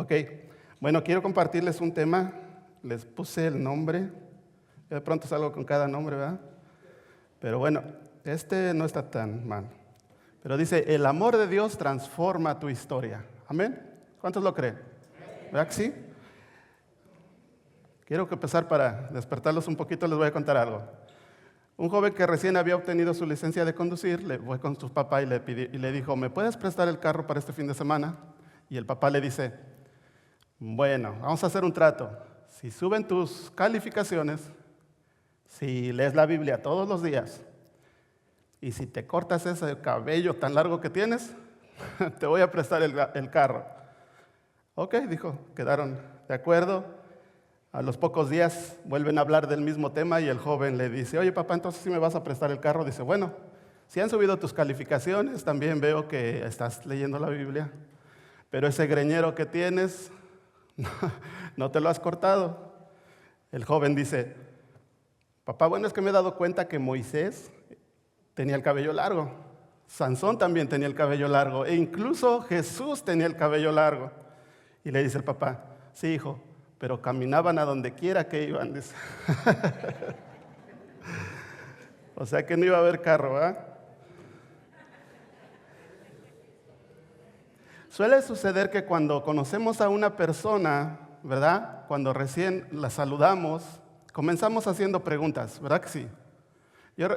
Ok, bueno, quiero compartirles un tema. Les puse el nombre. Yo de pronto salgo con cada nombre, ¿verdad? Pero bueno, este no está tan mal. Pero dice, el amor de Dios transforma tu historia. ¿Amén? ¿Cuántos lo creen? ¿Verdad que sí? Quiero empezar para despertarlos un poquito, les voy a contar algo. Un joven que recién había obtenido su licencia de conducir, le fue con su papá y le dijo, ¿me puedes prestar el carro para este fin de semana? Y el papá le dice, bueno, vamos a hacer un trato. Si suben tus calificaciones, si lees la Biblia todos los días, y si te cortas ese cabello tan largo que tienes, te voy a prestar el carro. Ok, dijo, quedaron de acuerdo. A los pocos días vuelven a hablar del mismo tema y el joven le dice, oye papá, entonces ¿sí me vas a prestar el carro? Dice, bueno, si han subido tus calificaciones, también veo que estás leyendo la Biblia, pero ese greñero que tienes, no te lo has cortado. El joven dice, papá, bueno, es que me he dado cuenta que Moisés tenía el cabello largo, Sansón también tenía el cabello largo, e incluso Jesús tenía el cabello largo. Y le dice el papá, sí, hijo, pero caminaban a donde quiera que iban, dice. O sea que no iba a haber carro, ¿verdad? Suele suceder que cuando conocemos a una persona, ¿verdad? Cuando recién la saludamos, comenzamos haciendo preguntas, ¿verdad que sí?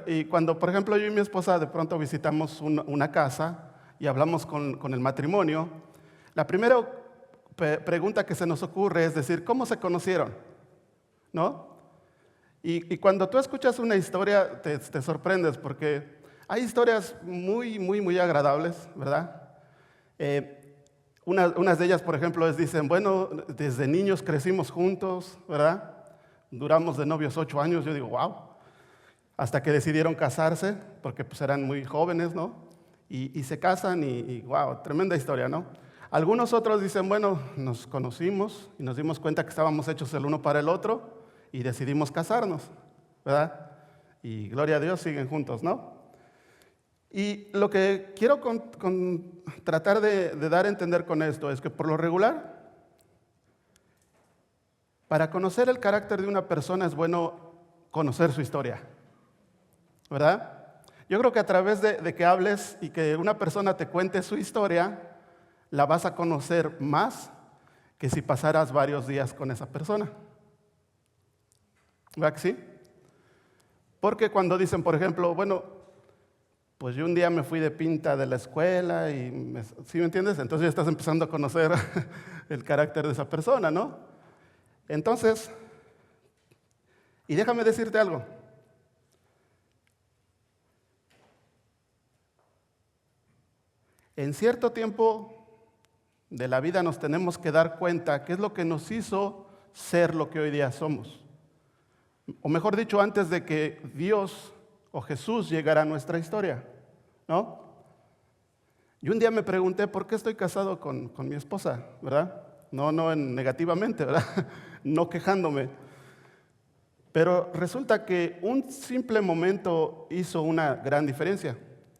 Y cuando, por ejemplo, yo y mi esposa de pronto visitamos una casa y hablamos con el matrimonio, la primera pregunta que se nos ocurre es decir, ¿cómo se conocieron? ¿No? Y cuando tú escuchas una historia te sorprendes porque hay historias muy agradables, ¿verdad? Unas de ellas, por ejemplo, dicen, bueno, desde niños crecimos juntos, ¿verdad? Duramos de novios 8 años, yo digo, wow. Hasta que decidieron casarse, porque pues eran muy jóvenes, ¿no? Y se casan y wow, tremenda historia, ¿no? Algunos otros dicen, bueno, nos conocimos y nos dimos cuenta que estábamos hechos el uno para el otro y decidimos casarnos, ¿verdad? Y gloria a Dios, siguen juntos, ¿no? Y lo que quiero tratar de dar a entender con esto es que por lo regular, para conocer el carácter de una persona es bueno conocer su historia, ¿verdad? Yo creo que a través de que hables y que una persona te cuente su historia, la vas a conocer más que si pasaras varios días con esa persona. ¿Verdad que sí? Porque cuando dicen, por ejemplo, bueno, pues yo un día me fui de pinta de la escuela ¿sí me entiendes? Entonces ya estás empezando a conocer el carácter de esa persona, ¿no? Entonces, y déjame decirte algo. En cierto tiempo de la vida nos tenemos que dar cuenta qué es lo que nos hizo ser lo que hoy día somos. O mejor dicho, antes de que Dios o Jesús llegara a nuestra historia, ¿no? Yo un día me pregunté por qué estoy casado con mi esposa, ¿verdad? No negativamente, ¿verdad? No quejándome. Pero resulta que un simple momento hizo una gran diferencia.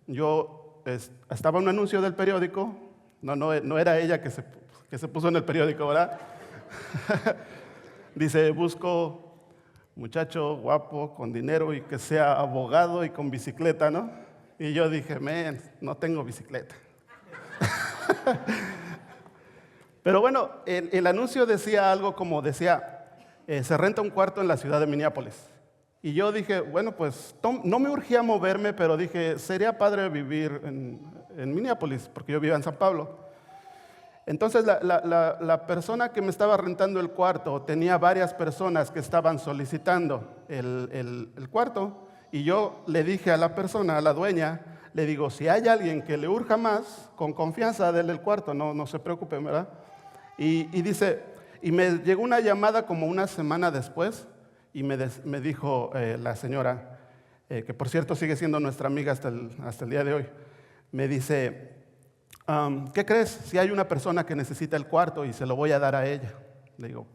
Yo estaba en un anuncio del periódico. No era ella que se puso en el periódico, ¿verdad? Dice, busco muchacho guapo, con dinero y que sea abogado y con bicicleta, ¿no? Y yo dije, no tengo bicicleta. Pero bueno, el anuncio decía algo como decía, se renta un cuarto en la ciudad de Minneapolis. Y yo dije, bueno, pues no me urgía moverme, pero dije, sería padre vivir en Minneapolis, porque yo vivía en San Pablo. Entonces la persona que me estaba rentando el cuarto tenía varias personas que estaban solicitando el cuarto, y yo le dije a la persona, a la dueña, le digo, si hay alguien que le urja más, con confianza denle el cuarto, no se preocupen, ¿verdad? Y dice, y me llegó una llamada como una semana después, y me dijo la señora, que por cierto sigue siendo nuestra amiga hasta el día de hoy, me dice, ¿qué crees? Si hay una persona que necesita el cuarto y se lo voy a dar a ella. Le digo,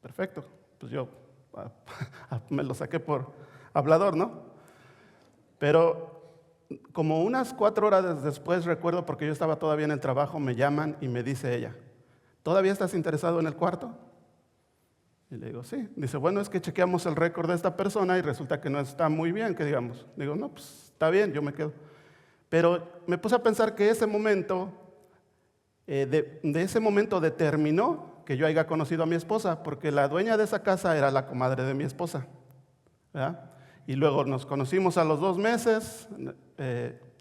perfecto, pues yo me lo saqué por hablador, ¿no? Pero como unas 4 horas después, recuerdo, porque yo estaba todavía en el trabajo, me llaman y me dice ella, ¿todavía estás interesado en el cuarto? Y le digo, sí. Dice, bueno, es que chequeamos el récord de esta persona y resulta que no está muy bien, que digamos. Digo, no, pues está bien, yo me quedo. Pero me puse a pensar que ese momento, de ese momento determinó que yo haya conocido a mi esposa, porque la dueña de esa casa era la comadre de mi esposa, ¿verdad? Y luego nos conocimos a los 2 meses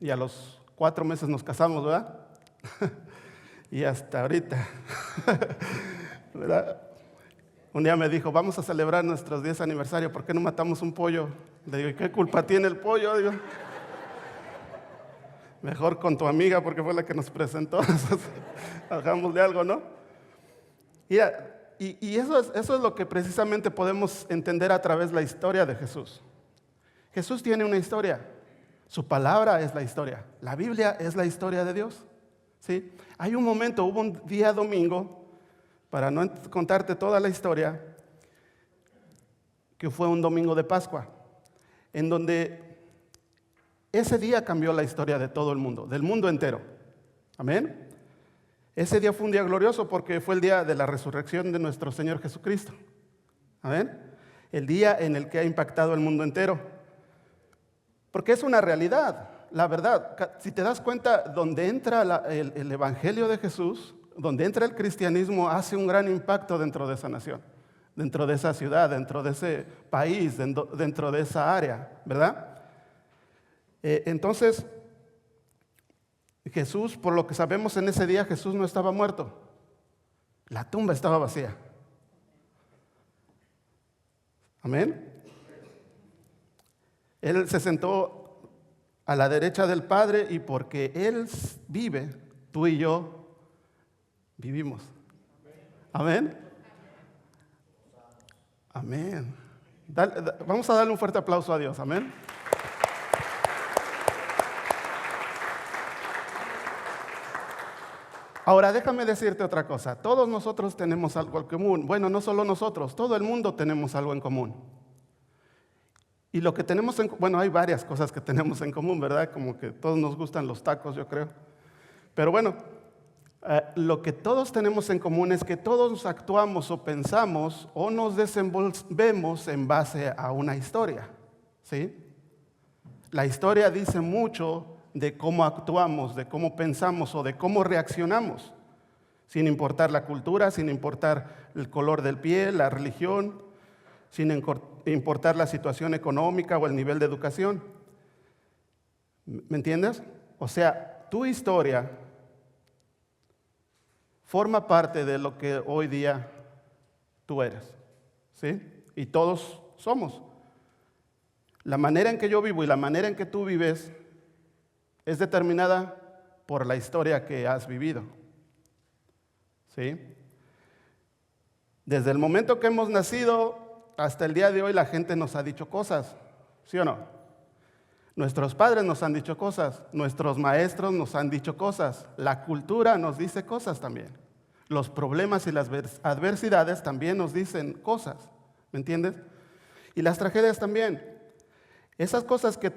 y a los 4 meses nos casamos, ¿verdad? Y hasta ahorita, ¿verdad? Un día me dijo, vamos a celebrar nuestros 10 aniversario, ¿por qué no matamos un pollo? Le digo, ¿y qué culpa tiene el pollo? Digo, mejor con tu amiga porque fue la que nos presentó, hagámosle algo, ¿no? Y eso es lo que precisamente podemos entender a través de la historia de Jesús. Jesús tiene una historia, su palabra es la historia, la Biblia es la historia de Dios, ¿sí? Hay un momento, hubo un día domingo, para no contarte toda la historia, que fue un domingo de Pascua, en donde ese día cambió la historia de todo el mundo, del mundo entero. Amén. Ese día fue un día glorioso porque fue el día de la resurrección de nuestro Señor Jesucristo. Amén. El día en el que ha impactado el mundo entero. Porque es una realidad, la verdad. Si te das cuenta, donde entra el Evangelio de Jesús, donde entra el cristianismo, hace un gran impacto dentro de esa nación, dentro de esa ciudad, dentro de ese país, dentro de esa área, ¿verdad? Entonces, Jesús, por lo que sabemos en ese día, Jesús no estaba muerto. La tumba estaba vacía. Amén. Él se sentó a la derecha del Padre y porque Él vive, tú y yo vivimos. Amén. Amén. Vamos a darle un fuerte aplauso a Dios. Amén. Ahora, déjame decirte otra cosa. Todos nosotros tenemos algo en común. Bueno, no solo nosotros, todo el mundo tenemos algo en común. Y lo que tenemos bueno, hay varias cosas que tenemos en común, ¿verdad? Como que todos nos gustan los tacos, yo creo. Pero bueno, lo que todos tenemos en común es que todos actuamos o pensamos o nos desenvolvemos en base a una historia, ¿sí? La historia dice mucho de cómo actuamos, de cómo pensamos o de cómo reaccionamos, sin importar la cultura, sin importar el color del piel, la religión, sin importar la situación económica o el nivel de educación. ¿Me entiendes? O sea, tu historia forma parte de lo que hoy día tú eres, ¿sí? Y todos somos. La manera en que yo vivo y la manera en que tú vives es determinada por la historia que has vivido, ¿sí? Desde el momento que hemos nacido hasta el día de hoy la gente nos ha dicho cosas, ¿sí o no? Nuestros padres nos han dicho cosas, nuestros maestros nos han dicho cosas, la cultura nos dice cosas también, los problemas y las adversidades también nos dicen cosas, ¿me entiendes? Y las tragedias también. Esas cosas que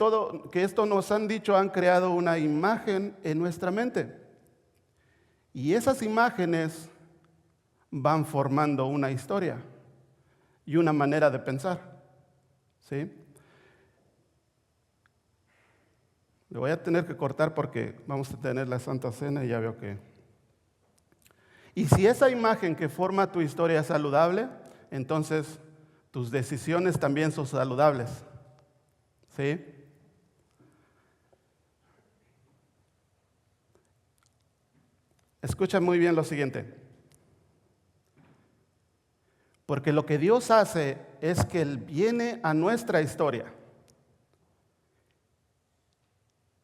esto nos han dicho han creado una imagen en nuestra mente. Y esas imágenes van formando una historia y una manera de pensar, ¿sí? Le voy a tener que cortar porque vamos a tener la Santa Cena y ya veo que... Y si esa imagen que forma tu historia es saludable, entonces tus decisiones también son saludables, ¿sí? Escucha muy bien lo siguiente. Porque lo que Dios hace es que Él viene a nuestra historia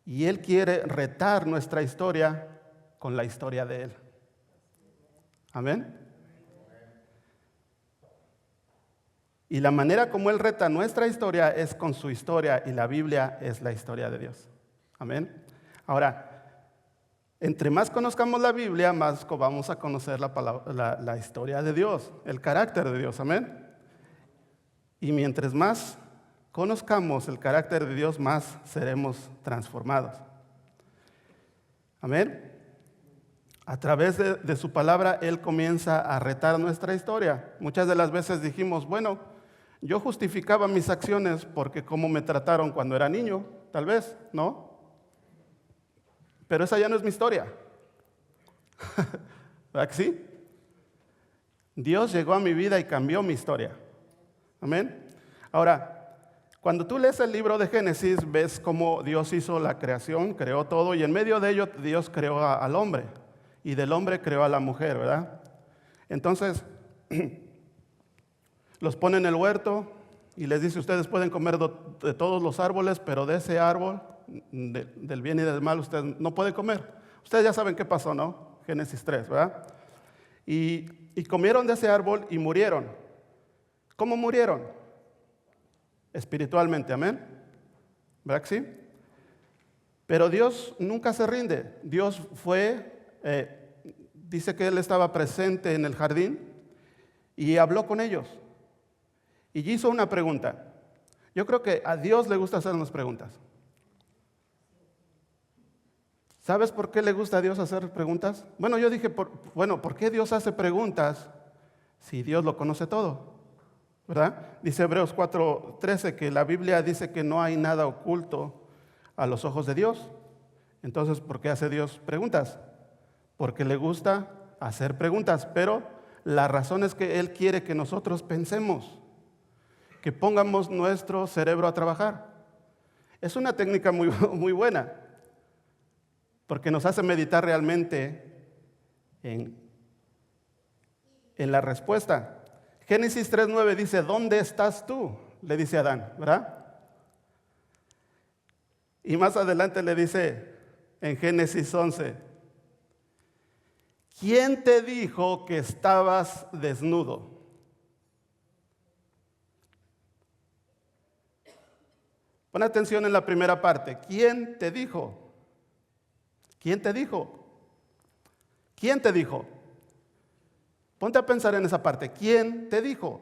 y Él quiere retar nuestra historia con la historia de Él. Amén. Y la manera como Él reta nuestra historia es con su historia y la Biblia es la historia de Dios. Amén. Ahora, entre más conozcamos la Biblia, más vamos a conocer la historia de Dios, el carácter de Dios. Amén. Y mientras más conozcamos el carácter de Dios, más seremos transformados. Amén. A través de su palabra, Él comienza a retar nuestra historia. Muchas de las veces dijimos, bueno, yo justificaba mis acciones porque cómo me trataron cuando era niño, tal vez, ¿no? Pero esa ya no es mi historia. ¿Verdad que sí? Dios llegó a mi vida y cambió mi historia. Amén. Ahora, cuando tú lees el libro de Génesis, ves cómo Dios hizo la creación, creó todo, y en medio de ello Dios creó al hombre, y del hombre creó a la mujer, ¿verdad? Entonces, los pone en el huerto y les dice, ustedes pueden comer de todos los árboles, pero de ese árbol, del bien y del mal, ustedes no pueden comer. Ustedes ya saben qué pasó, ¿no? Génesis 3, ¿verdad? Y comieron de ese árbol y murieron. ¿Cómo murieron? Espiritualmente, amén. ¿Verdad que sí? Pero Dios nunca se rinde. Dios dice que Él estaba presente en el jardín y habló con ellos. Y hizo una pregunta. Yo creo que a Dios le gusta hacernos preguntas. ¿Sabes por qué le gusta a Dios hacer preguntas? Bueno, yo dije, ¿por qué Dios hace preguntas si Dios lo conoce todo? ¿Verdad? Dice Hebreos 4:13 que la Biblia dice que no hay nada oculto a los ojos de Dios. Entonces, ¿por qué hace Dios preguntas? Porque le gusta hacer preguntas, pero la razón es que Él quiere que nosotros pensemos, que pongamos nuestro cerebro a trabajar. Es una técnica muy, muy buena, porque nos hace meditar realmente en la respuesta. Génesis 3:9 dice, ¿dónde estás tú? Le dice a Adán, ¿verdad? Y más adelante le dice en Génesis 11, ¿quién te dijo que estabas desnudo? Pon atención en la primera parte. ¿Quién te dijo? ¿Quién te dijo? ¿Quién te dijo? Ponte a pensar en esa parte. ¿Quién te dijo?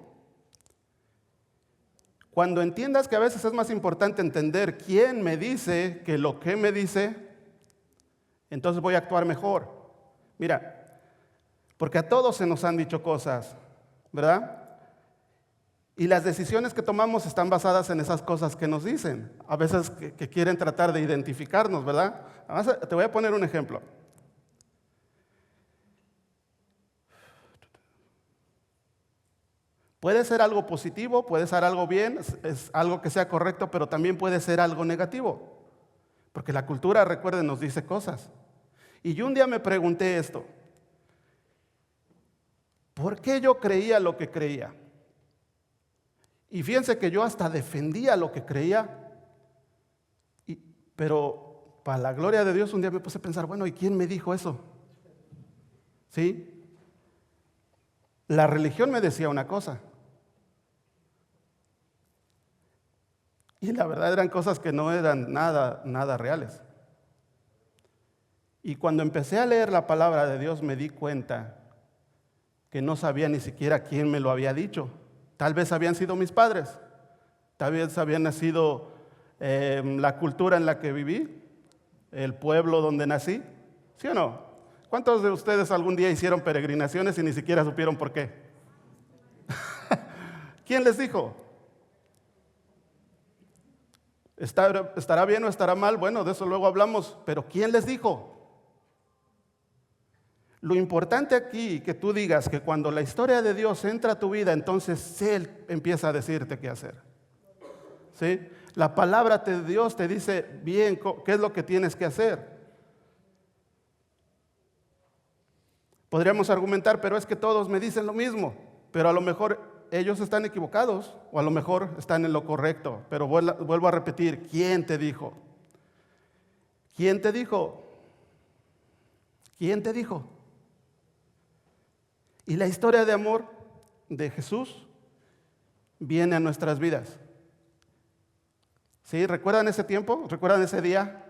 Cuando entiendas que a veces es más importante entender quién me dice que lo que me dice, entonces voy a actuar mejor. Mira, porque a todos se nos han dicho cosas, ¿verdad? Y las decisiones que tomamos están basadas en esas cosas que nos dicen. A veces que quieren tratar de identificarnos, ¿verdad? Además, te voy a poner un ejemplo. Puede ser algo positivo, puede ser algo bien, es algo que sea correcto, pero también puede ser algo negativo. Porque la cultura, recuerden, nos dice cosas. Y yo un día me pregunté esto. ¿Por qué yo creía lo que creía? Y fíjense que yo hasta defendía lo que creía. Pero para la gloria de Dios un día me puse a pensar, bueno, ¿y quién me dijo eso? ¿Sí? La religión me decía una cosa. Y la verdad eran cosas que no eran nada reales. Y cuando empecé a leer la palabra de Dios me di cuenta que no sabía ni siquiera quién me lo había dicho. Tal vez habían sido mis padres, tal vez habían sido la cultura en la que viví, el pueblo donde nací, ¿sí o no? ¿Cuántos de ustedes algún día hicieron peregrinaciones y ni siquiera supieron por qué? ¿Quién les dijo? ¿Estará bien o estará mal? Bueno, de eso luego hablamos, pero ¿quién les dijo? Lo importante aquí, que tú digas que cuando la historia de Dios entra a tu vida, entonces Él empieza a decirte qué hacer. ¿Sí? La palabra de Dios te dice bien qué es lo que tienes que hacer. Podríamos argumentar, pero es que todos me dicen lo mismo, pero a lo mejor ellos están equivocados o a lo mejor están en lo correcto. Pero vuelvo a repetir, ¿quién te dijo? ¿Quién te dijo? ¿Quién te dijo? Y la historia de amor de Jesús viene a nuestras vidas. ¿Sí? ¿Recuerdan ese tiempo? ¿Recuerdan ese día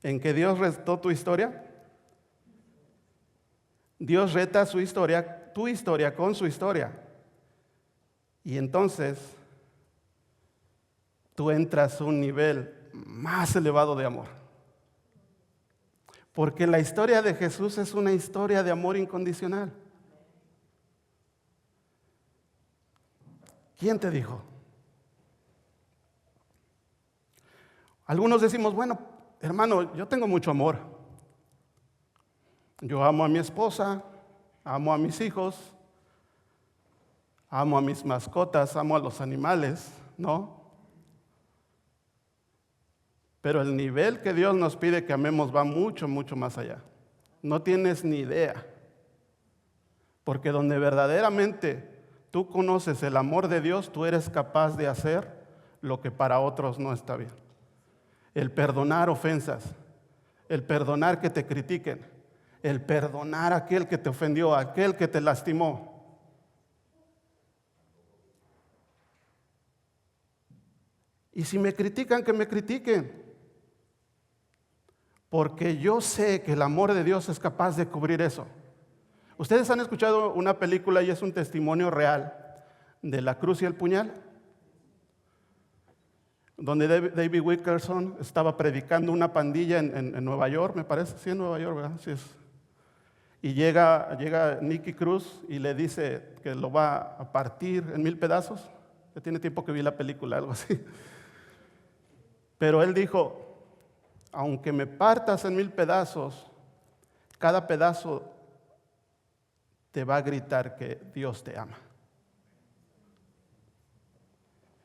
en que Dios retó tu historia? Dios reta su historia, tu historia con su historia. Y entonces tú entras a un nivel más elevado de amor. Porque la historia de Jesús es una historia de amor incondicional. ¿Quién te dijo? Algunos decimos, bueno, hermano, yo tengo mucho amor. Yo amo a mi esposa, amo a mis hijos, amo a mis mascotas, amo a los animales, ¿no? Pero el nivel que Dios nos pide que amemos va mucho, mucho más allá. No tienes ni idea. Porque donde verdaderamente tú conoces el amor de Dios, tú eres capaz de hacer lo que para otros no está bien. El perdonar ofensas, el perdonar que te critiquen, el perdonar a aquel que te ofendió, a aquel que te lastimó. Y si me critican, que me critiquen. Porque yo sé que el amor de Dios es capaz de cubrir eso. Ustedes han escuchado una película y es un testimonio real de La Cruz y el Puñal, donde David Wilkerson estaba predicando una pandilla en Nueva York, me parece, sí, en Nueva York, ¿verdad? Sí es. Y llega Nicky Cruz y le dice que lo va a partir en 1000 pedazos. Ya tiene tiempo que vi la película, algo así. Pero él dijo, aunque me partas en 1000 pedazos, cada pedazo te va a gritar que Dios te ama.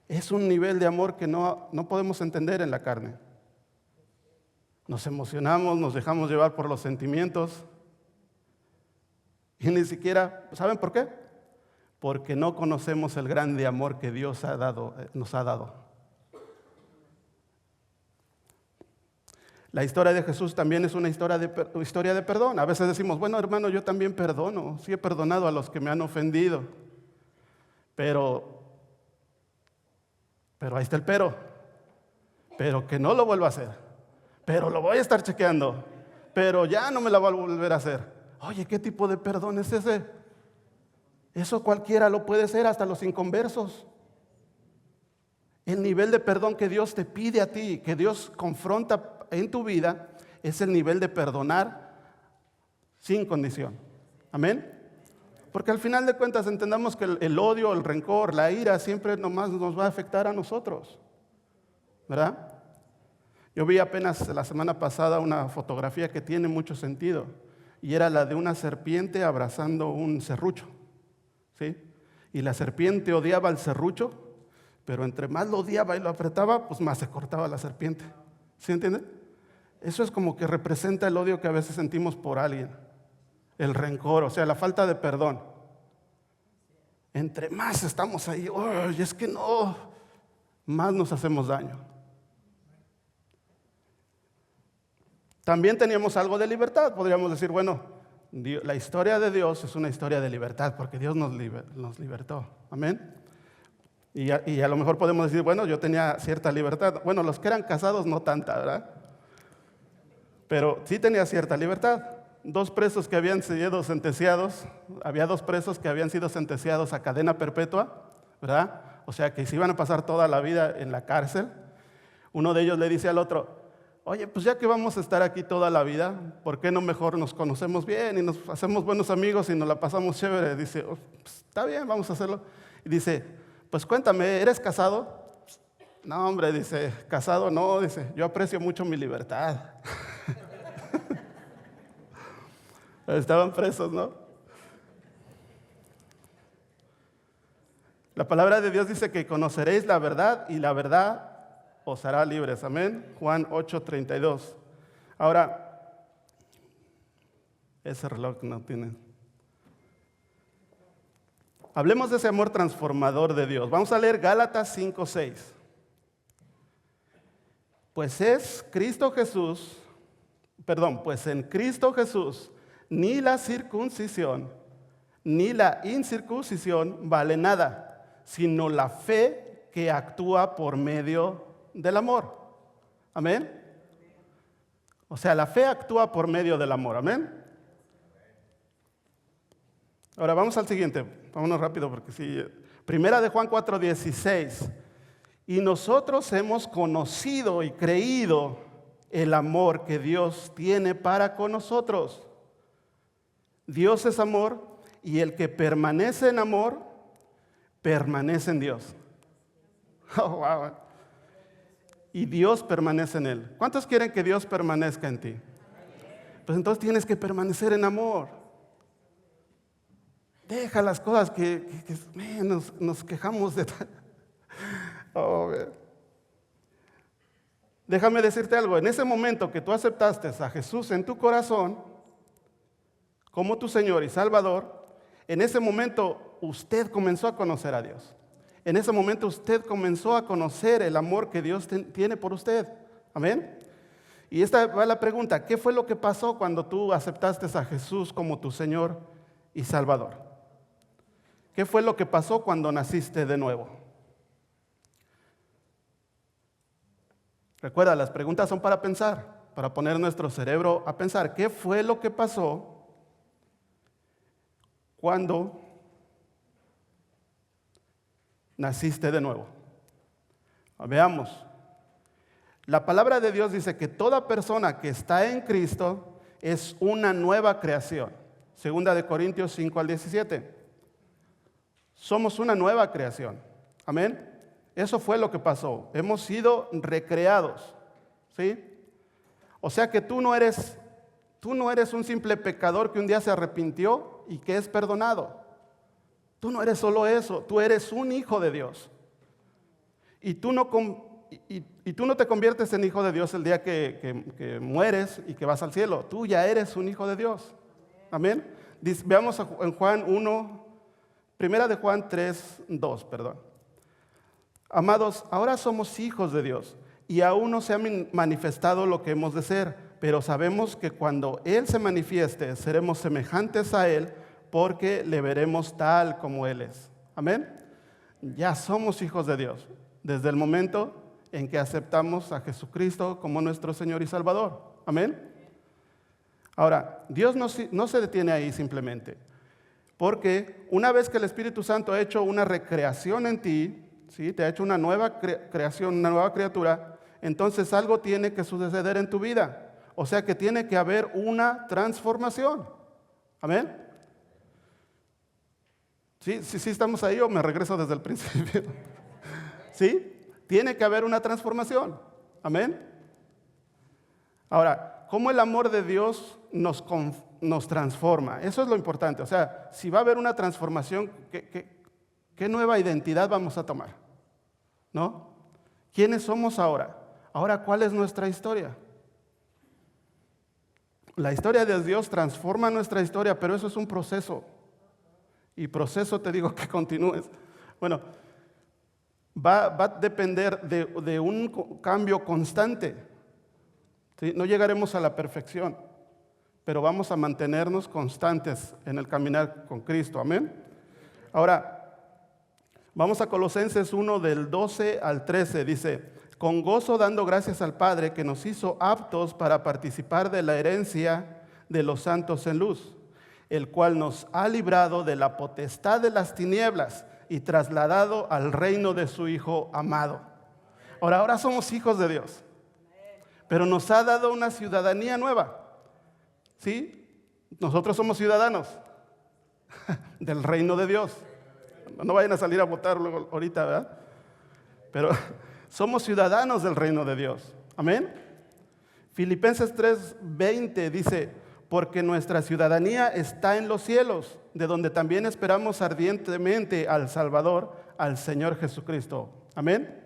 Es un nivel de amor que no podemos entender en la carne. Nos emocionamos, nos dejamos llevar por los sentimientos y ni siquiera, ¿saben por qué? Porque no conocemos el grande amor que Dios nos ha dado. La historia de Jesús también es una historia de perdón. A veces decimos, bueno, hermano, yo también perdono. Sí he perdonado a los que me han ofendido. Pero ahí está el pero. Pero que no lo vuelva a hacer. Pero lo voy a estar chequeando. Pero ya no me la voy a volver a hacer. Oye, ¿qué tipo de perdón es ese? Eso cualquiera lo puede hacer, hasta los inconversos. El nivel de perdón que Dios te pide a ti, que Dios confronta en tu vida, es el nivel de perdonar sin condición. Amén. Porque al final de cuentas entendamos que el odio, el rencor, la ira siempre nomás nos va a afectar a nosotros, ¿verdad? Yo vi apenas la semana pasada una fotografía que tiene mucho sentido y era la de una serpiente abrazando un serrucho, ¿sí? Y la serpiente odiaba al serrucho, pero entre más lo odiaba y lo apretaba, pues más se cortaba la serpiente. ¿Sí entienden? Eso es como que representa el odio que a veces sentimos por alguien. El rencor, o sea, la falta de perdón. Entre más estamos ahí, y es que no, más nos hacemos daño. También teníamos algo de libertad. Podríamos decir, bueno, la historia de Dios es una historia de libertad, porque Dios nos libertó. Amén. Y a lo mejor podemos decir, bueno, yo tenía cierta libertad. Bueno, los que eran casados no tanta, ¿verdad? Pero sí tenía cierta libertad. 2 presos que habían sido sentenciados, había 2 presos que habían sido sentenciados a cadena perpetua, ¿verdad? O sea, que se iban a pasar toda la vida en la cárcel. Uno de ellos le dice al otro, oye, pues ya que vamos a estar aquí toda la vida, ¿por qué no mejor nos conocemos bien y nos hacemos buenos amigos y nos la pasamos chévere? Dice, pues, está bien, vamos a hacerlo. Y dice, pues cuéntame, ¿eres casado? No, hombre, dice, casado no, dice, yo aprecio mucho mi libertad. Estaban presos, ¿no? La palabra de Dios dice que conoceréis la verdad y la verdad os hará libres. Amén. Juan 8:32. Ahora, ese reloj no tiene. Hablemos de ese amor transformador de Dios. Vamos a leer Gálatas 5:6. Pues en Cristo Jesús, ni la circuncisión ni la incircuncisión vale nada, sino la fe que actúa por medio del amor. Amén. O sea, la fe actúa por medio del amor. Amén. Ahora vamos al siguiente. Vámonos rápido porque sí. Primera de Juan 4:16. Y nosotros hemos conocido y creído el amor que Dios tiene para con nosotros. Dios es amor y el que permanece en amor, permanece en Dios. Oh, wow. Y Dios permanece en él. ¿Cuántos quieren que Dios permanezca en ti? Pues entonces tienes que permanecer en amor. Deja las cosas que nos quejamos de. Oh, déjame decirte algo. En ese momento que tú aceptaste a Jesús en tu corazón como tu Señor y Salvador, en ese momento usted comenzó a conocer a Dios. En ese momento usted comenzó a conocer el amor que Dios tiene por usted. Amén. Y esta va la pregunta: ¿qué fue lo que pasó cuando tú aceptaste a Jesús como tu Señor y Salvador? ¿Qué fue lo que pasó cuando naciste de nuevo? Recuerda, las preguntas son para pensar, para poner nuestro cerebro a pensar. ¿Qué fue lo que pasó cuando naciste de nuevo? Veamos. La palabra de Dios dice que toda persona que está en Cristo es una nueva creación. Segunda de Corintios 5 al 17. Somos una nueva creación. Amén. Eso fue lo que pasó. Hemos sido recreados. ¿Sí? O sea que tú no eres un simple pecador que un día se arrepintió y que es perdonado. Tú no eres solo eso, tú eres un hijo de Dios. Y tú no te conviertes en hijo de Dios el día que mueres y que vas al cielo. Tú ya eres un hijo de Dios. Amén. Veamos en Juan 1, primera de Juan 3, 2, perdón. Amados, ahora somos hijos de Dios y aún no se ha manifestado lo que hemos de ser, pero sabemos que cuando Él se manifieste, seremos semejantes a Él, porque le veremos tal como Él es. Amén. Ya somos hijos de Dios desde el momento en que aceptamos a Jesucristo como nuestro Señor y Salvador. Amén. Ahora, Dios no se detiene ahí simplemente, porque una vez que el Espíritu Santo ha hecho una recreación en ti, ¿sí? Te ha hecho una nueva creación, una nueva criatura, entonces algo tiene que suceder en tu vida. O sea que tiene que haber una transformación. Amén. ¿Sí estamos ahí o me regreso desde el principio? ¿Sí? Tiene que haber una transformación. Amén. Ahora, ¿cómo el amor de Dios nos transforma? Eso es lo importante. O sea, si va a haber una transformación, ¿qué nueva identidad vamos a tomar? ¿No? ¿Quiénes somos ahora? Ahora, ¿cuál es nuestra historia? La historia de Dios transforma nuestra historia, pero eso es un proceso. Y proceso te digo que continúes. Bueno, va a depender de un cambio constante. ¿Sí? No llegaremos a la perfección, pero vamos a mantenernos constantes en el caminar con Cristo. Amén. Ahora, vamos a Colosenses 1 del 12 al 13. Dice: con gozo dando gracias al Padre que nos hizo aptos para participar de la herencia de los santos en luz, el cual nos ha librado de la potestad de las tinieblas y trasladado al reino de su Hijo amado. Ahora somos hijos de Dios, pero nos ha dado una ciudadanía nueva. ¿Sí? Nosotros somos ciudadanos del reino de Dios. No vayan a salir a votar luego ahorita, ¿verdad? Pero somos ciudadanos del reino de Dios. Amén. Filipenses 3:20 dice: porque nuestra ciudadanía está en los cielos, de donde también esperamos ardientemente al Salvador, al Señor Jesucristo. Amén.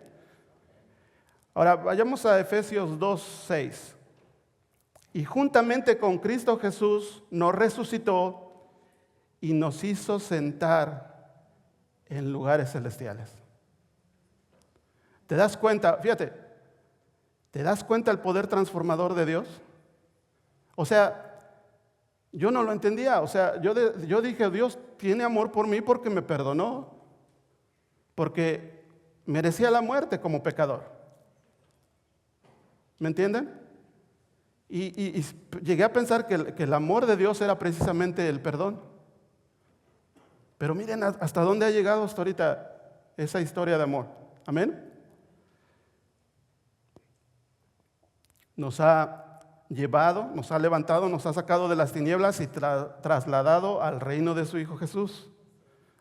Ahora vayamos a Efesios 2:6. Y juntamente con Cristo Jesús nos resucitó y nos hizo sentar en lugares celestiales. ¿Te das cuenta? Fíjate, ¿te das cuenta el poder transformador de Dios? O sea, yo no lo entendía. O sea, yo dije, Dios tiene amor por mí porque me perdonó, porque merecía la muerte como pecador. ¿Me entienden? Y llegué a pensar que el amor de Dios era precisamente el perdón. Pero miren hasta dónde ha llegado hasta ahorita esa historia de amor. Amén. nos ha llevado, nos ha levantado, nos ha sacado de las tinieblas y trasladado al reino de su Hijo Jesús.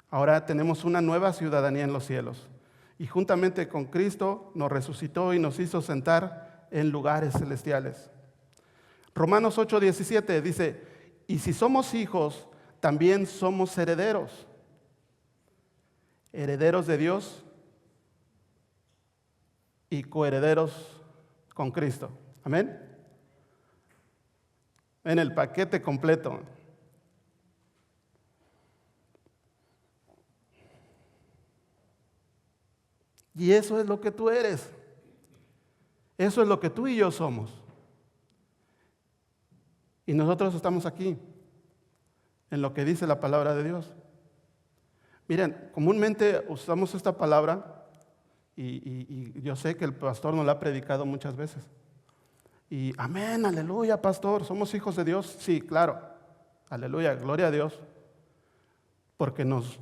Ahora tenemos una nueva ciudadanía en los cielos. Y juntamente con Cristo nos resucitó y nos hizo sentar en lugares celestiales. Romanos 8:17 dice, y si somos hijos, también somos herederos. Herederos de Dios y coherederos con Cristo. Amén. En el paquete completo. Y eso es lo que tú eres. Eso es lo que tú y yo somos. Y nosotros estamos aquí, en lo que dice la palabra de Dios. Miren, comúnmente usamos esta palabra y yo sé que el pastor nos la ha predicado muchas veces. Y amén, aleluya, pastor, somos hijos de Dios. Sí, claro, aleluya, gloria a Dios. Porque nos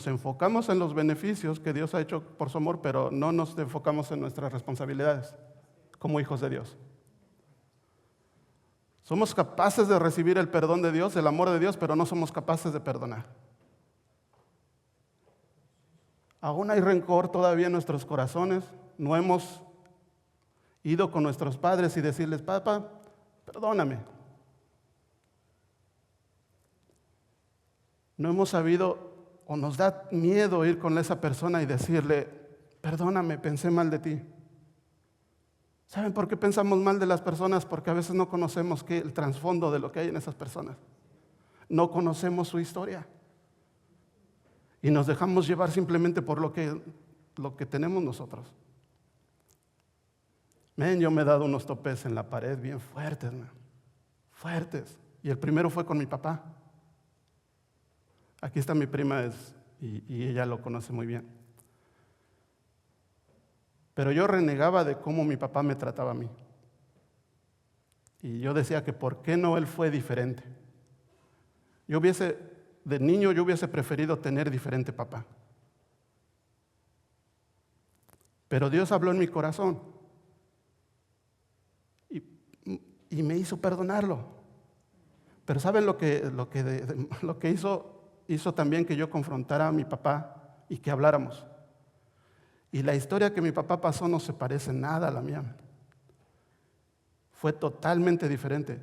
enfocamos en los beneficios que Dios ha hecho por su amor, pero no nos enfocamos en nuestras responsabilidades como hijos de Dios. Somos capaces de recibir el perdón de Dios, el amor de Dios, pero no somos capaces de perdonar. Aún hay rencor todavía en nuestros corazones. No hemos ido con nuestros padres y decirles, papá, perdóname. No hemos sabido o nos da miedo ir con esa persona y decirle, perdóname, pensé mal de ti. ¿Saben por qué pensamos mal de las personas? Porque a veces no conocemos el trasfondo de lo que hay en esas personas. No conocemos su historia. Y nos dejamos llevar simplemente por lo que tenemos nosotros. Yo me he dado unos topes en la pared bien fuertes, fuertes. Y el primero fue con mi papá. Aquí está mi prima y ella lo conoce muy bien. Pero yo renegaba de cómo mi papá me trataba a mí. Y yo decía que por qué no él fue diferente. De niño yo hubiese preferido tener diferente papá. Pero Dios habló en mi corazón y me hizo perdonarlo. Pero ¿saben lo que hizo también que yo confrontara a mi papá y que habláramos? Y la historia que mi papá pasó no se parece nada a la mía. Fue totalmente diferente.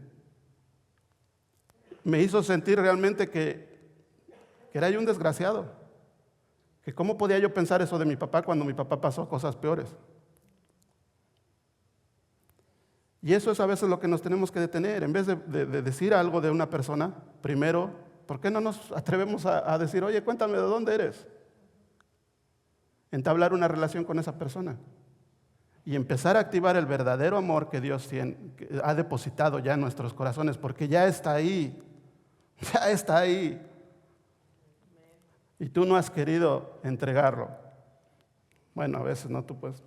Me hizo sentir realmente que era yo un desgraciado. Que cómo podía yo pensar eso de mi papá cuando mi papá pasó cosas peores. Y eso es a veces lo que nos tenemos que detener. En vez de decir algo de una persona, primero, ¿por qué no nos atrevemos a decir, oye, cuéntame de dónde eres? Entablar una relación con esa persona y empezar a activar el verdadero amor que Dios que ha depositado ya en nuestros corazones, porque ya está ahí, ya está ahí. Y tú no has querido entregarlo. Bueno, a veces no, tú pues.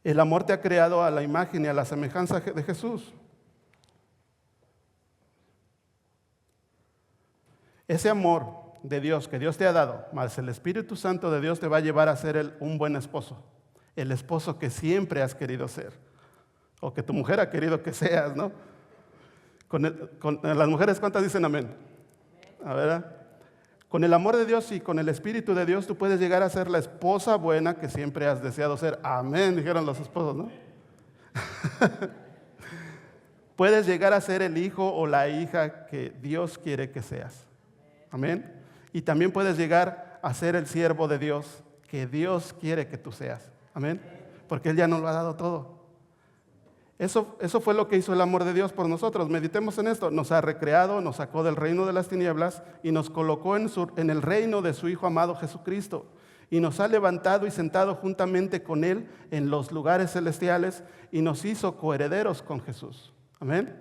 El amor te ha creado a la imagen y a la semejanza de Jesús. Ese amor de Dios que Dios te ha dado, más el Espíritu Santo de Dios te va a llevar a ser un buen esposo, el esposo que siempre has querido ser, o que tu mujer ha querido que seas, ¿no? Con las mujeres, ¿cuántas dicen amén? A ver, con el amor de Dios y con el Espíritu de Dios tú puedes llegar a ser la esposa buena que siempre has deseado ser. Amén, dijeron los esposos, ¿no? Puedes llegar a ser el hijo o la hija que Dios quiere que seas. Amén. Y también puedes llegar a ser el siervo de Dios que Dios quiere que tú seas. Amén. Porque Él ya nos lo ha dado todo. Eso fue lo que hizo el amor de Dios por nosotros. Meditemos en esto. Nos ha recreado, nos sacó del reino de las tinieblas y nos colocó en el reino de su Hijo amado Jesucristo. Y nos ha levantado y sentado juntamente con Él en los lugares celestiales y nos hizo coherederos con Jesús. Amén.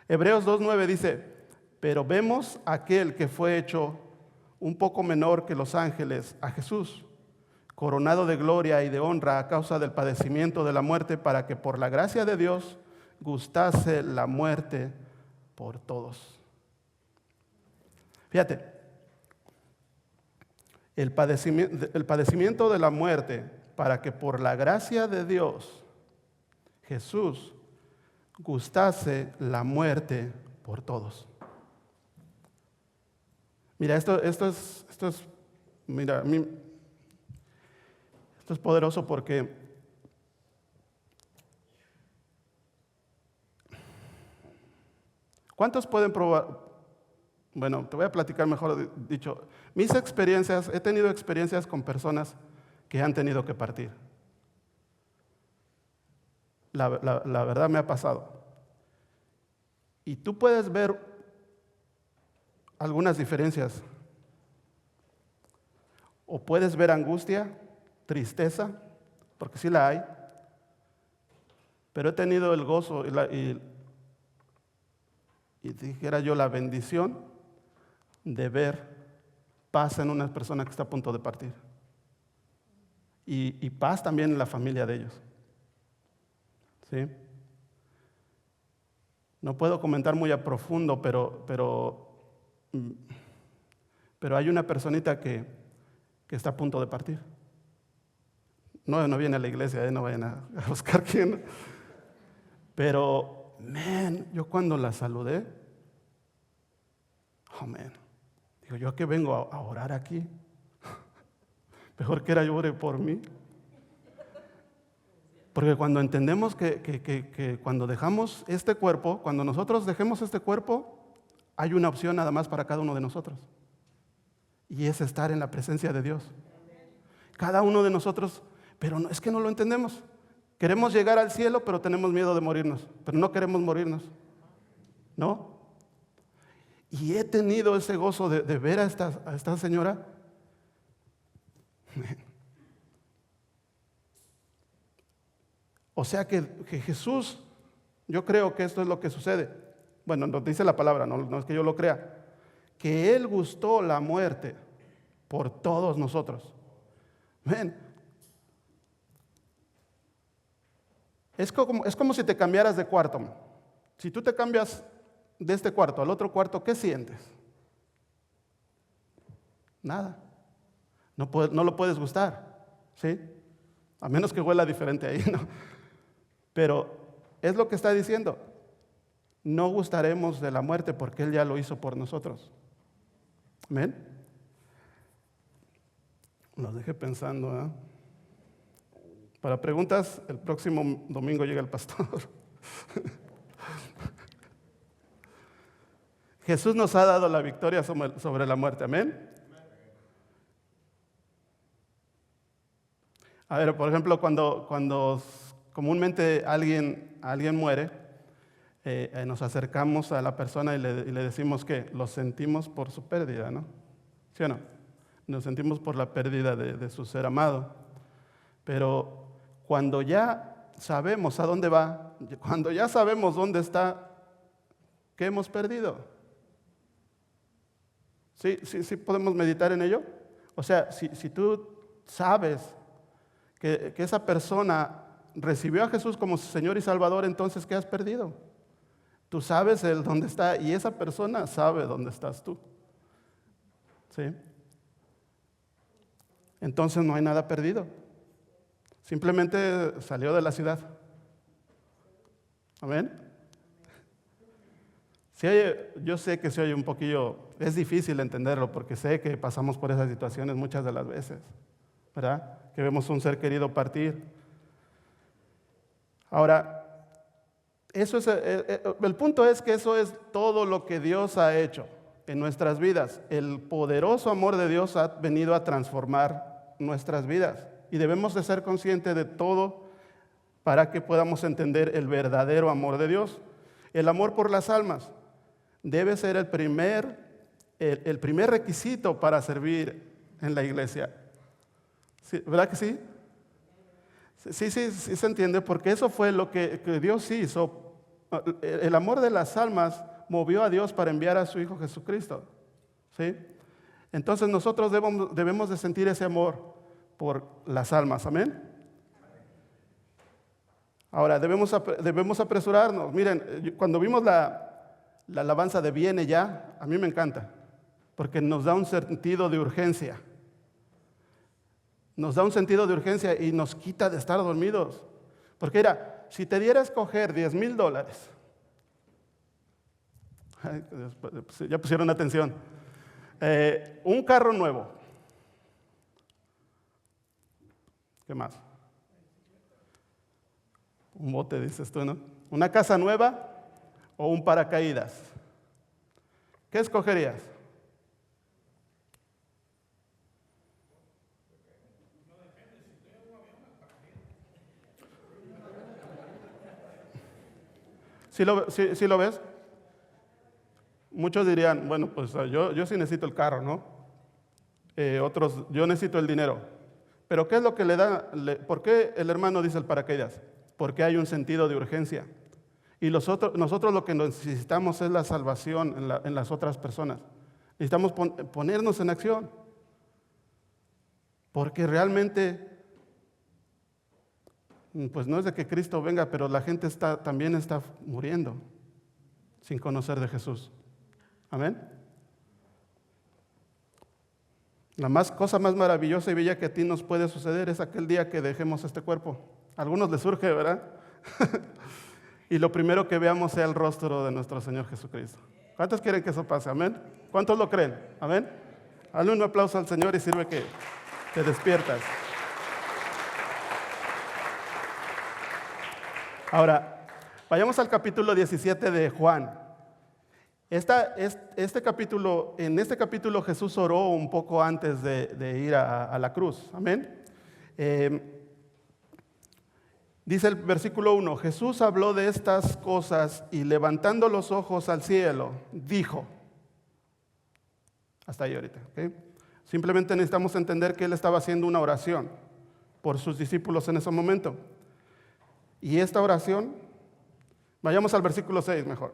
Hebreos 2:9 dice, pero vemos a aquel que fue hecho un poco menor que los ángeles, a Jesús, coronado de gloria y de honra a causa del padecimiento de la muerte, para que por la gracia de Dios gustase la muerte por todos. Fíjate, el padecimiento de la muerte, para que por la gracia de Dios Jesús gustase la muerte por todos. Mira, esto es poderoso porque ¿cuántos pueden probar? Bueno, te voy a platicar mejor dicho. He tenido experiencias con personas que han tenido que partir. La verdad me ha pasado. Y tú puedes ver algunas diferencias. O puedes ver angustia, tristeza, porque sí la hay. Pero he tenido el gozo y dijera yo la bendición de ver paz en una persona que está a punto de partir. Y paz también en la familia de ellos. ¿Sí? No puedo comentar muy a profundo, pero hay una personita que está a punto de partir. No viene a la iglesia, no vayan a buscar quién. Pero, yo cuando la saludé, digo, ¿yo a qué vengo a orar aquí? Mejor que era yo ore por mí. Porque cuando entendemos que cuando dejamos este cuerpo, cuando nosotros dejemos este cuerpo, hay una opción nada más para cada uno de nosotros. Y es estar en la presencia de Dios. Cada uno de nosotros, pero es que no lo entendemos. Queremos llegar al cielo, pero tenemos miedo de morirnos. Pero no queremos morirnos. ¿No? Y he tenido ese gozo de ver a esta señora. O sea que Jesús, yo creo que esto es lo que sucede. Bueno, nos dice la palabra, no es que yo lo crea. Que Él gustó la muerte por todos nosotros. Ven. Es como si te cambiaras de cuarto. Si tú te cambias de este cuarto al otro cuarto, ¿qué sientes? Nada. No lo puedes gustar, ¿sí? A menos que huela diferente ahí, ¿no? Pero es lo que está diciendo. No gustaremos de la muerte porque Él ya lo hizo por nosotros. ¿Amén? Los dejé pensando, ¿eh? Para preguntas, el próximo domingo llega el pastor. Jesús nos ha dado la victoria sobre la muerte. ¿Amén? A ver, por ejemplo, cuando comúnmente alguien muere, nos acercamos a la persona y le decimos que lo sentimos por su pérdida, ¿no? ¿Sí o no? Nos sentimos por la pérdida de su ser amado. Pero cuando ya sabemos a dónde va, cuando ya sabemos dónde está, ¿qué hemos perdido? ¿Sí podemos meditar en ello? O sea, si tú sabes que esa persona recibió a Jesús como su Señor y Salvador, entonces ¿qué has perdido? Tú sabes dónde está y esa persona sabe dónde estás tú. ¿Sí? Entonces no hay nada perdido. Simplemente salió de la ciudad. ¿Amén? Yo sé que se oye un poquillo, es difícil entenderlo porque sé que pasamos por esas situaciones muchas de las veces, ¿verdad? Que vemos un ser querido partir. Ahora, el punto es que eso es todo lo que Dios ha hecho en nuestras vidas. El poderoso amor de Dios ha venido a transformar nuestras vidas y debemos de ser conscientes de todo para que podamos entender el verdadero amor de Dios. El amor por las almas debe ser el primer requisito para servir en la iglesia. ¿Sí? ¿Verdad que sí? Sí se entiende, porque eso fue lo que Dios hizo. El amor de las almas movió a Dios para enviar a su Hijo Jesucristo. ¿Sí? Entonces nosotros debemos de sentir ese amor por las almas. ¿Amén? Ahora, debemos apresurarnos. Miren, cuando vimos la alabanza de Viene Ya, a mí me encanta, porque nos da un sentido de urgencia. Nos da un sentido de urgencia y nos quita de estar dormidos. Porque si te diera a escoger $10,000, ya pusieron atención, un carro nuevo, ¿qué más? Un bote, dices tú, ¿no? ¿Una casa nueva o un paracaídas? ¿Qué escogerías? ¿Sí lo ves? Muchos dirían, bueno, pues yo sí necesito el carro, ¿no? Otros, yo necesito el dinero. Pero ¿qué es lo que le da? ¿Por qué el hermano dice el paracaídas? Porque hay un sentido de urgencia. Y nosotros lo que necesitamos es la salvación en las otras personas. Necesitamos ponernos en acción. Porque realmente, pues no es de que Cristo venga, pero la gente también está muriendo sin conocer de Jesús. Amén. La cosa más maravillosa y bella que a ti nos puede suceder es aquel día que dejemos este cuerpo. A algunos les surge, ¿verdad? Y lo primero que veamos sea el rostro de nuestro Señor Jesucristo. ¿Cuántos quieren que eso pase? Amén. ¿Cuántos lo creen? Amén. Dale un aplauso al Señor y sirve que te despiertas. Ahora, vayamos al capítulo 17 de Juan. En este capítulo Jesús oró un poco antes de ir a la cruz. Amén. Dice el versículo 1, Jesús habló de estas cosas y levantando los ojos al cielo, dijo. Hasta ahí ahorita. ¿Okay? Simplemente necesitamos entender que Él estaba haciendo una oración por sus discípulos en ese momento. Y esta oración, vayamos al versículo 6 mejor.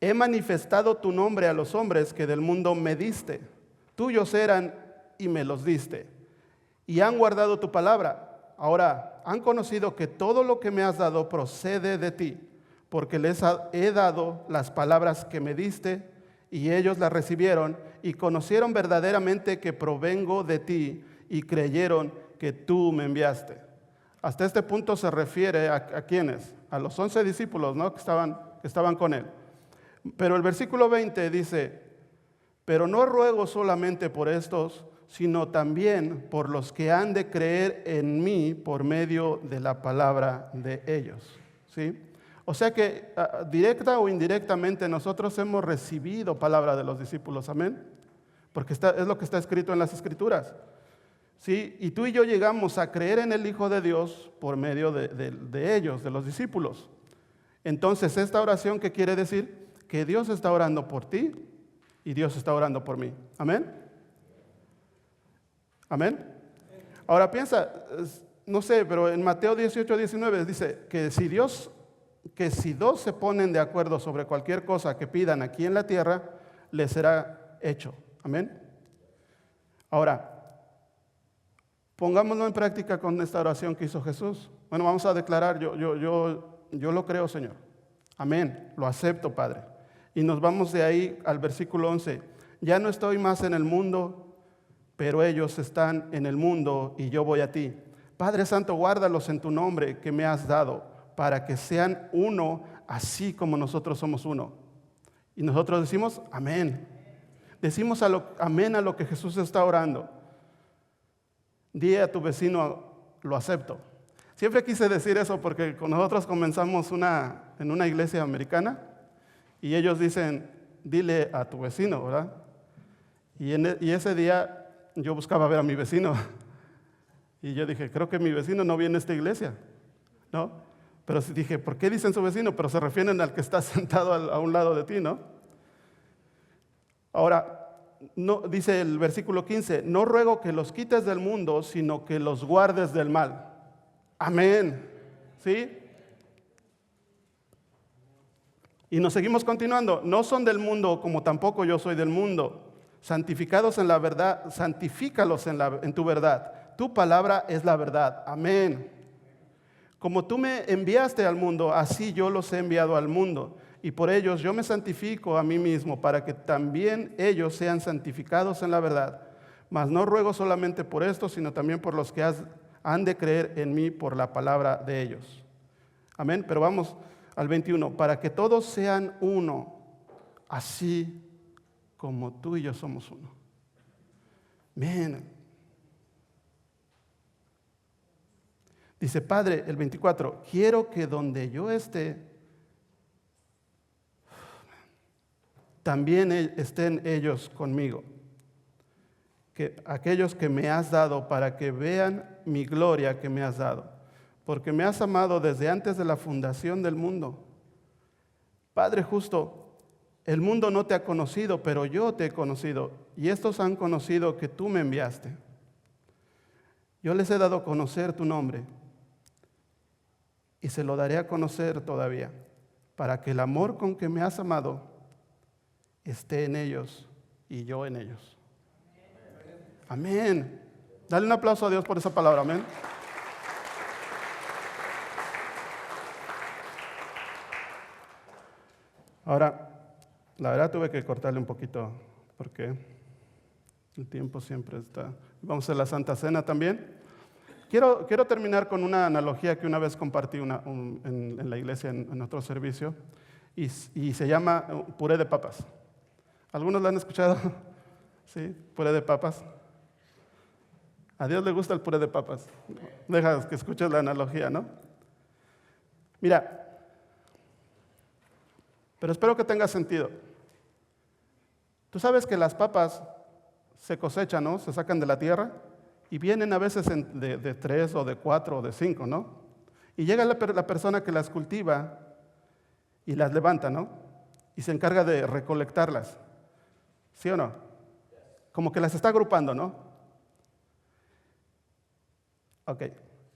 He manifestado tu nombre a los hombres que del mundo me diste. Tuyos eran y me los diste. Y han guardado tu palabra. Ahora, han conocido que todo lo que me has dado procede de ti, porque les he dado las palabras que me diste, y ellos las recibieron, y conocieron verdaderamente que provengo de ti, y creyeron que tú me enviaste. Hasta este punto se refiere a ¿quiénes? A los 11 discípulos, ¿no? que estaban con él. Pero el versículo 20 dice, pero no ruego solamente por estos, sino también por los que han de creer en mí por medio de la palabra de ellos. ¿Sí? O sea que directa o indirectamente nosotros hemos recibido palabra de los discípulos, amén, porque es lo que está escrito en las Escrituras. ¿Sí? Y tú y yo llegamos a creer en el Hijo de Dios por medio de ellos, de los discípulos. Entonces, esta oración, ¿qué quiere decir? Que Dios está orando por ti y Dios está orando por mí. Amén. Amén. Ahora piensa, no sé, pero en Mateo 18:19 dice que si dos se ponen de acuerdo sobre cualquier cosa que pidan aquí en la tierra, les será hecho. Amén. Ahora, pongámoslo en práctica con esta oración que hizo Jesús. Bueno, vamos a declarar, yo lo creo, Señor. Amén, lo acepto, Padre. Y nos vamos de ahí al versículo 11. Ya no estoy más en el mundo, pero ellos están en el mundo y yo voy a ti. Padre Santo, guárdalos en tu nombre que me has dado, para que sean uno, así como nosotros somos uno. Y nosotros decimos, amén. Decimos amén a lo que Jesús está orando. Di a tu vecino, lo acepto. Siempre quise decir eso porque con nosotros comenzamos en una iglesia americana y ellos dicen, dile a tu vecino, ¿verdad? Y ese día yo buscaba ver a mi vecino y yo dije, creo que mi vecino no viene a esta iglesia, ¿no? Pero dije, ¿por qué dicen su vecino? Pero se refieren al que está sentado a un lado de ti, ¿no? Ahora, no, dice el versículo 15, no ruego que los quites del mundo, sino que los guardes del mal. Amén. ¿Sí? Y nos seguimos continuando. No son del mundo como tampoco yo soy del mundo. Santificados en la verdad, santifícalos en tu verdad. Tu palabra es la verdad. Amén. Como tú me enviaste al mundo, así yo los he enviado al mundo. Y por ellos yo me santifico a mí mismo, para que también ellos sean santificados en la verdad. Mas no ruego solamente por esto, sino también por los que han de creer en mí por la palabra de ellos. Amén. Pero vamos al 21. Para que todos sean uno, así como tú y yo somos uno. Amén. Dice, Padre, el 24, quiero que donde yo esté, también estén ellos conmigo. Que aquellos que me has dado, para que vean mi gloria que me has dado. Porque me has amado desde antes de la fundación del mundo. Padre justo, el mundo no te ha conocido, pero yo te he conocido. Y estos han conocido que tú me enviaste. Yo les he dado a conocer tu nombre. Y se lo daré a conocer todavía, para que el amor con que me has amado esté en ellos y yo en ellos. Amén. Dale un aplauso a Dios por esa palabra, amén. Ahora, la verdad tuve que cortarle un poquito, porque el tiempo siempre está. Vamos a la Santa Cena también. Quiero terminar con una analogía que una vez compartí en la iglesia, en otro servicio, y se llama puré de papas. ¿Algunos la han escuchado? ¿Sí? Puré de papas. A Dios le gusta el puré de papas. Deja que escuches la analogía, ¿no? Mira, pero espero que tenga sentido. Tú sabes que las papas se cosechan, ¿no? Se sacan de la tierra. Y vienen a veces de 3 o de 4 o de 5, ¿no? Y llega la persona que las cultiva y las levanta, ¿no? Y se encarga de recolectarlas. ¿Sí o no? Como que las está agrupando, ¿no? Ok.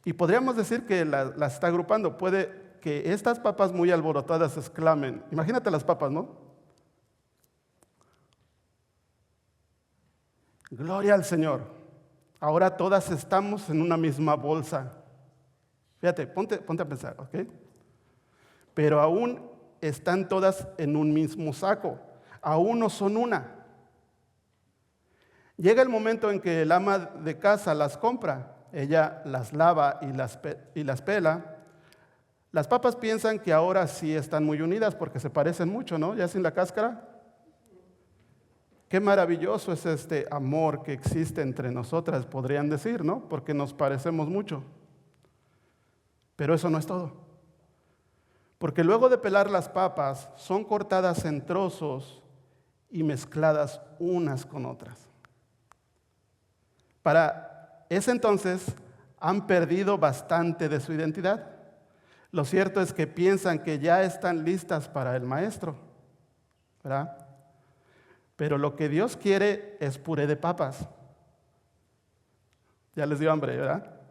Y podríamos decir que las está agrupando. Puede que estas papas muy alborotadas exclamen. Imagínate las papas, ¿no? Gloria al Señor. Ahora todas estamos en una misma bolsa. Fíjate, ponte a pensar, ¿ok? Pero aún están todas en un mismo saco. Aún no son una. Llega el momento en que el ama de casa las compra. Ella las lava y las pela. Las papas piensan que ahora sí están muy unidas porque se parecen mucho, ¿no? Ya sin la cáscara. Qué maravilloso es este amor que existe entre nosotras, podrían decir, ¿no? Porque nos parecemos mucho. Pero eso no es todo. Porque luego de pelar las papas, son cortadas en trozos y mezcladas unas con otras. Para ese entonces, han perdido bastante de su identidad. Lo cierto es que piensan que ya están listas para el maestro, ¿verdad? Pero lo que Dios quiere es puré de papas. Ya les dio hambre, ¿verdad?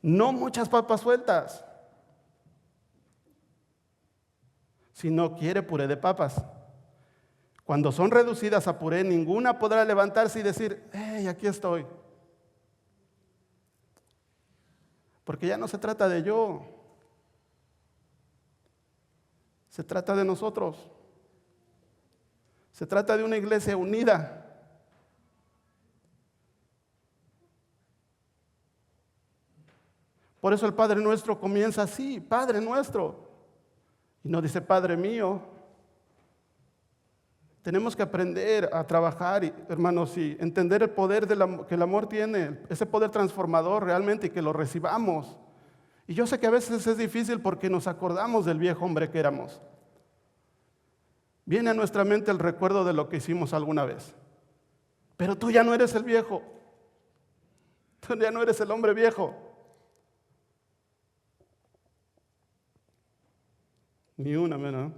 No muchas papas sueltas, sino quiere puré de papas. Cuando son reducidas a puré, ninguna podrá levantarse y decir, ¡hey, aquí estoy! Porque ya no se trata de yo, se trata de nosotros. Se trata de una iglesia unida. Por eso el Padre Nuestro comienza así, Padre Nuestro. Y no dice Padre mío. Tenemos que aprender a trabajar, hermanos, y entender el poder que el amor tiene, ese poder transformador realmente, y que lo recibamos. Y yo sé que a veces es difícil porque nos acordamos del viejo hombre que éramos. Viene a nuestra mente el recuerdo de lo que hicimos alguna vez. Pero tú ya no eres el viejo. Tú ya no eres el hombre viejo. Ni una, ¿no?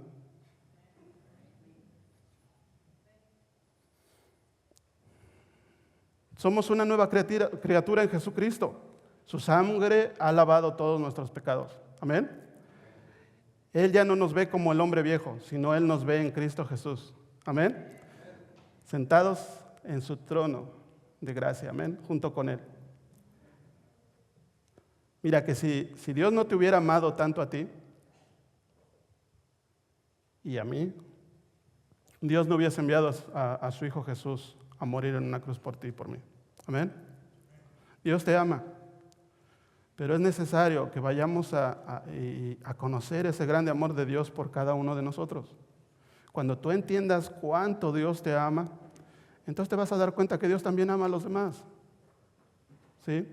Somos una nueva criatura en Jesucristo. Su sangre ha lavado todos nuestros pecados. Amén. Él ya no nos ve como el hombre viejo, sino Él nos ve en Cristo Jesús. Amén. Sentados en su trono de gracia. Amén. Junto con Él. Mira que si Dios no te hubiera amado tanto a ti y a mí, Dios no hubiese enviado a su Hijo Jesús a morir en una cruz por ti y por mí. Amén. Dios te ama, Pero es necesario que vayamos a conocer ese grande amor de Dios por cada uno de nosotros. Cuando tú entiendas cuánto Dios te ama, entonces te vas a dar cuenta que Dios también ama a los demás. ¿Sí?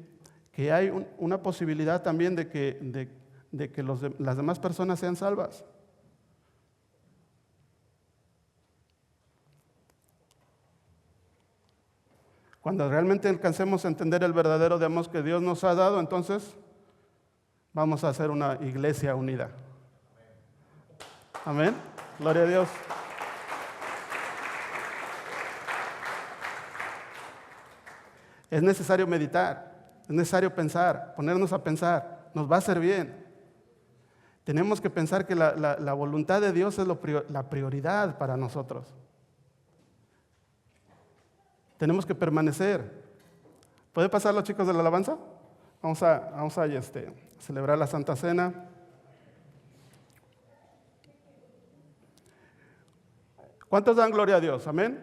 Que hay una posibilidad también de que las demás personas sean salvas. Cuando realmente alcancemos a entender el verdadero amor que Dios nos ha dado, entonces vamos a ser una iglesia unida. Amén. Gloria a Dios. Es necesario meditar, es necesario pensar, ponernos a pensar. Nos va a hacer bien. Tenemos que pensar que la voluntad de Dios es la prioridad para nosotros. Tenemos que permanecer. ¿Puede pasar los chicos de la alabanza? Vamos a celebrar la Santa Cena. ¿Cuántos dan gloria a Dios? Amén.